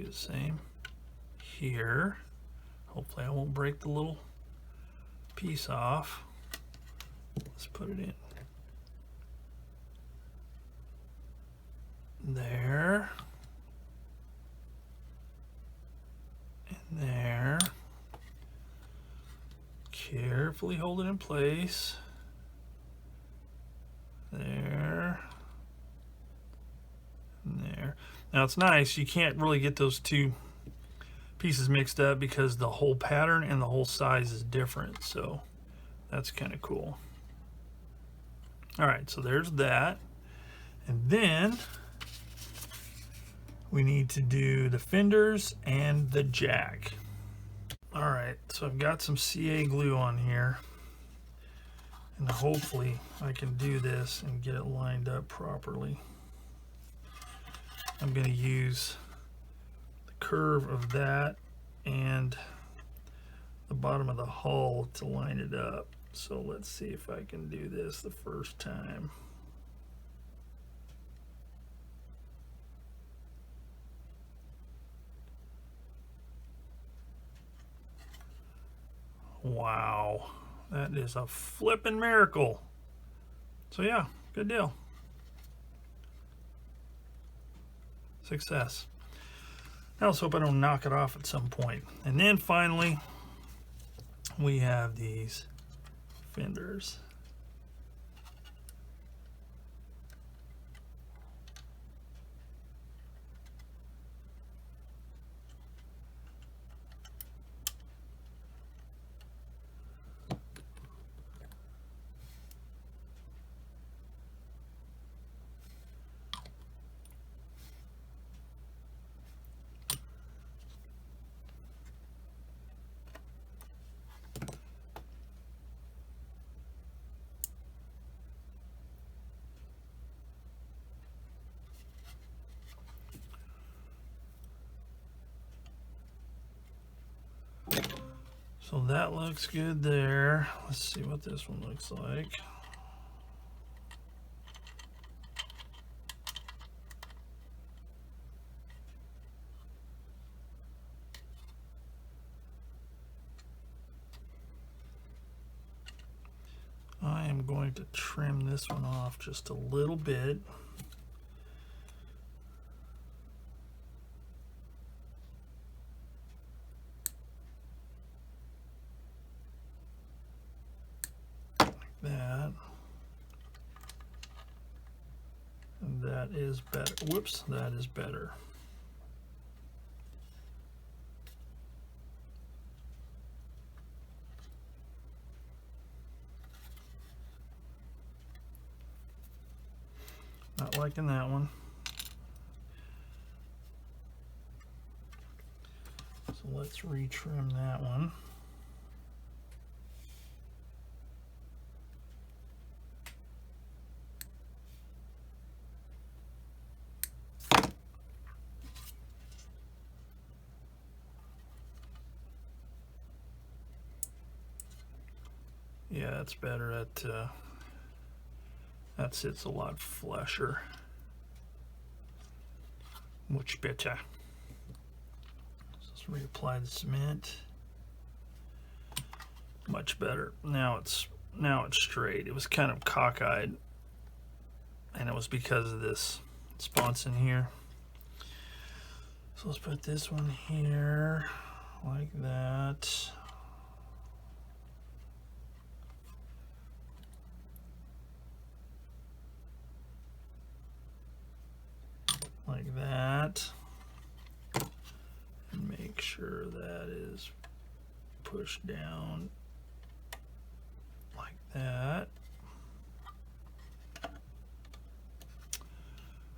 do the same here. Hopefully I won't break the little piece off. Let's put it in there and there. Carefully hold it in place. There and there. Now it's nice, you can't really get those two pieces mixed up because the whole pattern and the whole size is different, so that's kind of cool. All right, so there's that. And then we need to do the fenders and the jack. All right, so I've got some CA glue on here, and hopefully I can do this and get it lined up properly. I'm going to use the curve of that and the bottom of the hull to line it up. So let's see if I can do this the first time. Wow, that is a flippin' miracle. So yeah, good deal. Success. Now let's hope I don't knock it off at some point. And then finally, we have these fenders. So that looks good there. Let's see what this one looks like. I am going to trim this one off just a little bit. That. And that is better. Whoops, that is better. Not liking that one. So let's retrim that one. Yeah, that's better. That sits a lot flusher. Much better. Let's reapply the cement. Much better. Now it's straight. It was kind of cockeyed, and it was because of this sponson here. So let's put this one here like that. Like that, and make sure that is pushed down like that,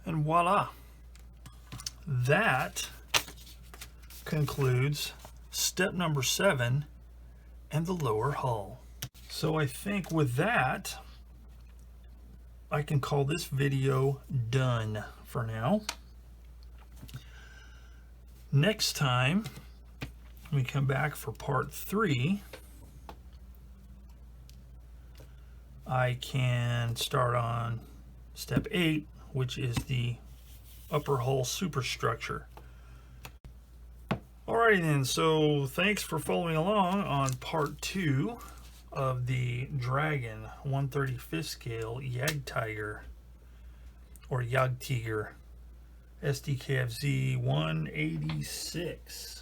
and voila, that concludes step number 7 and the lower hull. So I think with that I can call this video done for now. Next time we come back for part 3, I can start on step 8, which is the upper hull superstructure. Alrighty then, so thanks for following along on part 2 of the Dragon 1/35 scale Jagdtiger or Jagdtiger SDKFZ 186.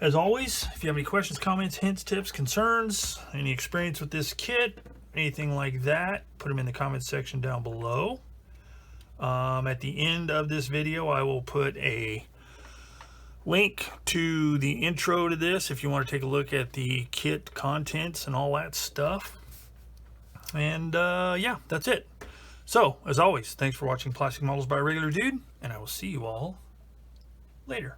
As always, if you have any questions, comments, hints, tips, concerns, any experience with this kit, anything like that, put them in the comments section down below. At the end of this video, I will put a link to the intro to this if you want to take a look at the kit contents and all that stuff. And yeah, that's it. So, as always, thanks for watching Plastic Models by a Regular Dude, and I will see you all later.